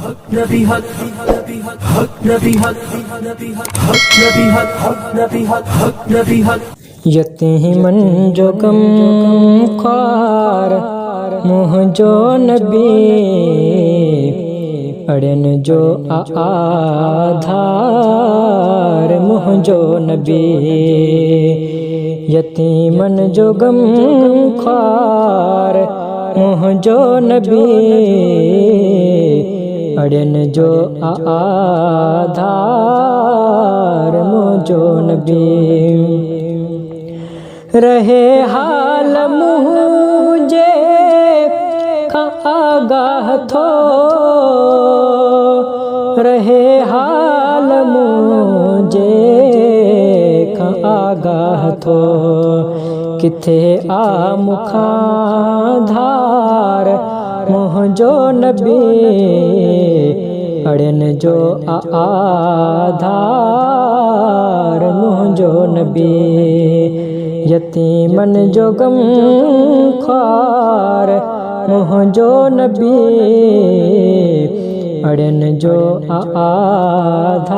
हक नबी हक नबी हक हक नबी हक नबी हक हक नबी हक हक नबी हक हक नबी हक यतीमन जो गम ख्वार मुँह जो नबी अड़न जो आधार मुँह जो नबी यतीमन जो गम ख्वार मुँह जो नबी अड़न जो आधार मुँह जो नबी रहे हाल मुझे का आगाह थो रहे हाल मुझे का आगाह थो किथे आ मुखा धार मुँह जो नबी अड़न जो आधार मुँह जो नबी यतीमन जो गम ख्वार मुँह जो नबी अड़न जो आधार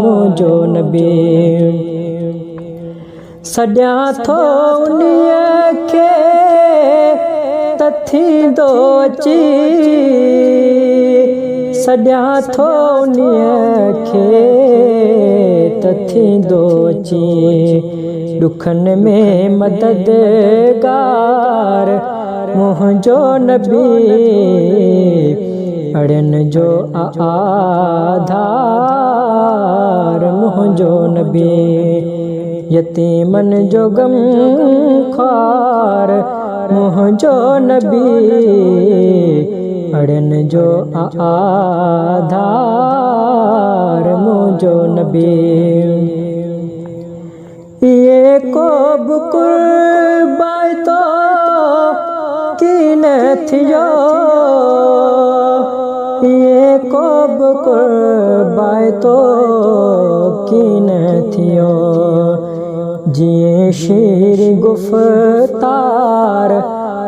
मुँह जो नबी सॾियां थो उन्हीअ खे तथी दोची सॾियां थो उन्हीअ खे तथी दोची दुखन में मददगार मुँह जो नबी अड़न जो आधार मुँह जो नबी यतीमन जो गम ख्वार मुँह जो नबी अड़न जो आधार मुँह जो नबी ये को बुकुर तो की न थियो ये को बुकुर तो की न थियो जिए शीर गुफ्तार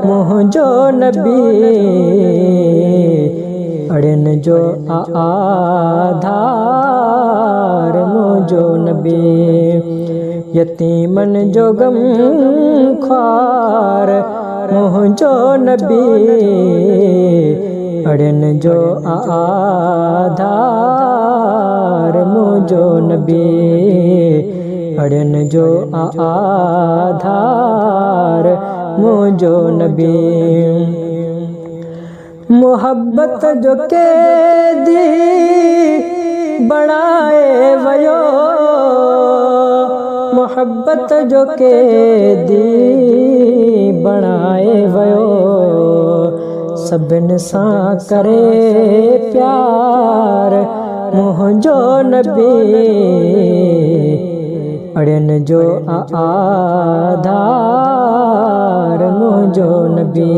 मुँह जो नबी अड़न जो आधार मुँह जो नबी यतीमन जो गम ख्वार मुँह जो नबी अड़न जो आधार मुँह जो नबी अड़न जो आधार मुँह जो नबी मोहब्बत जो कैदी बणाए वयो मोहब्बत जो कैदी बणाए वयो सभिन सां करे प्यार मुँह जो नबी अड़न जो आधार मुँह जो नबी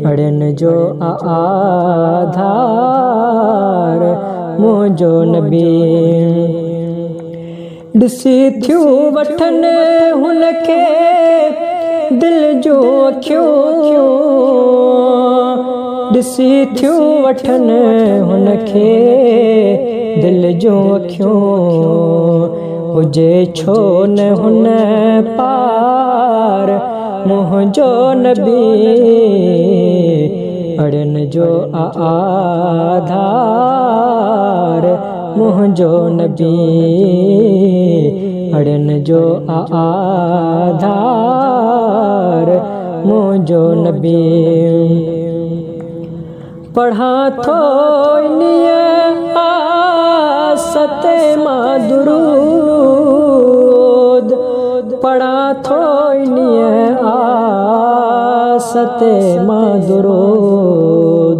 अड़न जो आधार मुँह जो नबी ॾिसी थियूं वठन हुनखे दिल जो अखियूं ॾिसी थियूं वठन हुनखे दिल जो अखियूं हुजे छो न हुन पार मुँह जो नबी अड़न जो आधार मुँह जो नबी अड़न जो आधार मुँह जो नबी पढ़ा थो इन्हीअ आसते मां दुरूद पढ़ा थो इन्हीअ आसते मां दुरूद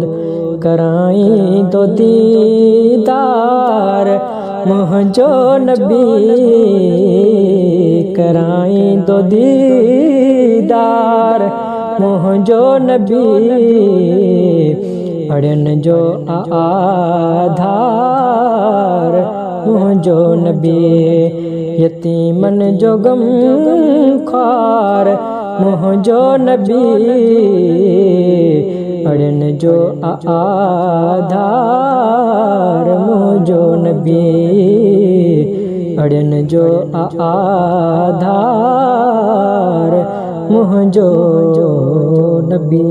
कराई तो दीदार मुँह जो नबी कराई तो दीदार मुँह जो नबी अड़न जो आधार मुँह जो नबी यतीमन जो गम ख्वार मुँह जो नबी अड़न जो आधार मुझो नबी, अड़न जो आधार मुझो नबी।